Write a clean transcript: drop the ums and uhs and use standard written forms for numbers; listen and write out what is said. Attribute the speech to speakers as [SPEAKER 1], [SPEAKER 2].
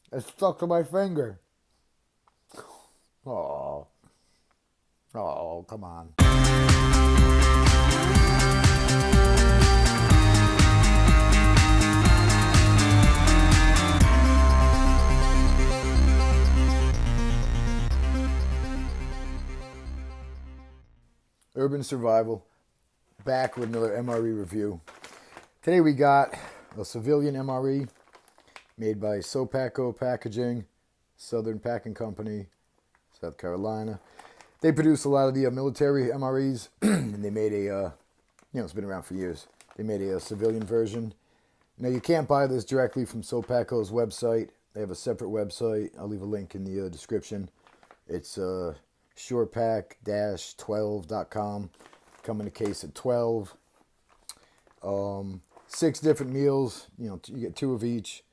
[SPEAKER 1] It stuck to my finger. Oh. Oh, come on. Urban Survival, back with another MRE review. Today we got a civilian MRE made by Sopaco Packaging, Southern Packing Company, South Carolina. They produce a lot of the military MREs, and they made it's been around for years. They made a civilian version. Now you can't buy this directly from Sopaco's website. They have a separate website. I'll leave a link in the description. It's surepack-12.com. Come in a case of 12. 6 different meals. You get 2 of each.